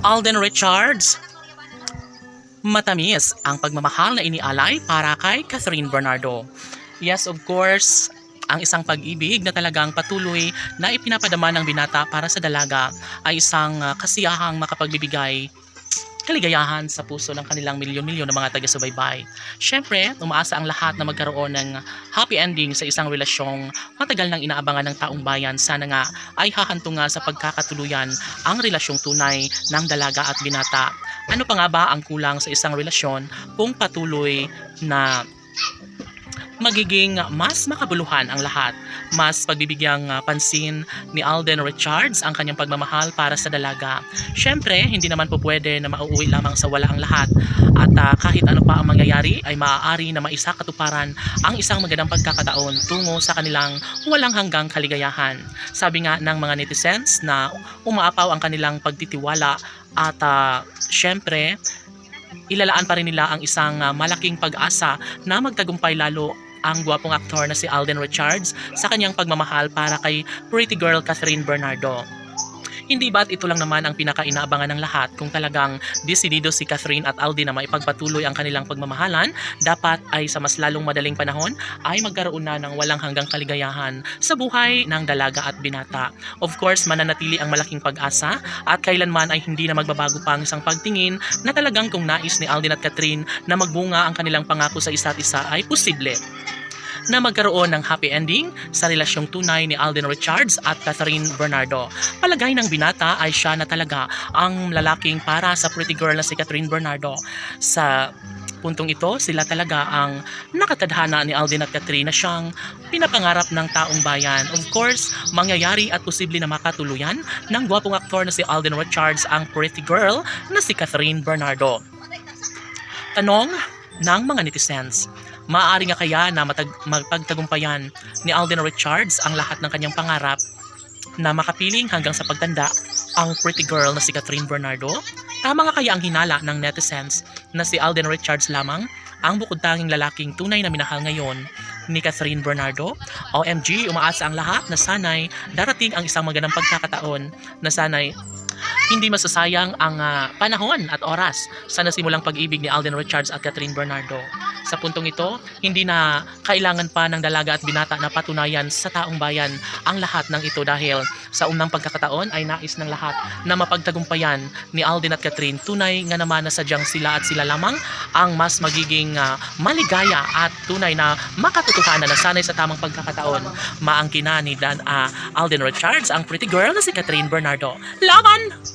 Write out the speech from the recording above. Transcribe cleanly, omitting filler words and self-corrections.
Alden Richards, matamis ang pagmamahal na inialay para kay Catherine Bernardo. Yes, of course, ang isang pag-ibig na talagang patuloy na ipinapadama ng binata para sa dalaga ay isang kasiyahang makapagbibigay kaligayahan sa puso ng kanilang milyon-milyon na mga taga-subaybay. Siyempre, umaasa ang lahat na magkaroon ng happy ending sa isang relasyong matagal nang inaabangan ng taong bayan. Sana nga ay hahantong nga sa pagkakatuluyan ang relasyong tunay ng dalaga at binata. Ano pa nga ba ang kulang sa isang relasyon kung patuloy na magiging mas makabuluhan ang lahat. Mas pagbibigyang pansin ni Alden Richards ang kanyang pagmamahal para sa dalaga. Siyempre, hindi naman po pwede na mauuwi lamang sa wala ang lahat. At kahit ano pa ang mangyayari ay maaari na maisakatuparan ang isang magandang pagkakataon tungo sa kanilang walang hanggang kaligayahan. Sabi nga ng mga netizens na umaapaw ang kanilang pagtitiwala at siyempre, ilalaan pa rin nila ang isang malaking pag-asa na magtagumpay lalo ang gwapong aktor na si Alden Richards sa kanyang pagmamahal para kay pretty girl Catherine Bernardo. Hindi ba't ito lang naman ang pinaka-inaabangan ng lahat kung talagang desidido si Catherine at Alden na maipagpatuloy ang kanilang pagmamahalan, dapat ay sa mas lalong madaling panahon ay magkaroon na ng walang hanggang kaligayahan sa buhay ng dalaga at binata. Of course, mananatili ang malaking pag-asa at kailanman ay hindi na magbabago pa ang isang pagtingin na talagang kung nais ni Alden at Catherine na magbunga ang kanilang pangako sa isa't isa ay posible na magkaroon ng happy ending sa relasyong tunay ni Alden Richards at Catherine Bernardo. Palagay ng binata ay siya na talaga ang lalaking para sa pretty girl na si Catherine Bernardo. Sa puntong ito, sila talaga ang nakatadhana ni Alden at Catherine na siyang pinapangarap ng taong bayan. Of course, mangyayari at posible na makatuluyan ng gwapong aktor na si Alden Richards ang pretty girl na si Catherine Bernardo. Tanong ng mga netizens, maaari nga kaya na magpagtagumpayan ni Alden Richards ang lahat ng kanyang pangarap na makapiling hanggang sa pagtanda ang pretty girl na si Catherine Bernardo? Tama nga kaya ang hinala ng netizens na si Alden Richards lamang ang bukod tanging lalaking tunay na minahal ngayon ni Catherine Bernardo? OMG, umaasa ang lahat na sanay darating ang isang magandang pagkakataon na sanay hindi masasayang ang panahon at oras sa nasimulang pag-ibig ni Alden Richards at Catherine Bernardo. Sa puntong ito, hindi na kailangan pa ng dalaga at binata na patunayan sa taong bayan ang lahat ng ito dahil sa unang pagkakataon ay nais ng lahat na mapagtagumpayan ni Alden at Catherine. Tunay nga naman na sadyang sila at sila lamang ang mas magiging maligaya at tunay na makatotohanan na sanay sa tamang pagkakataon maangkina ni Alden Richards ang pretty girl na si Catherine Bernardo. Laban!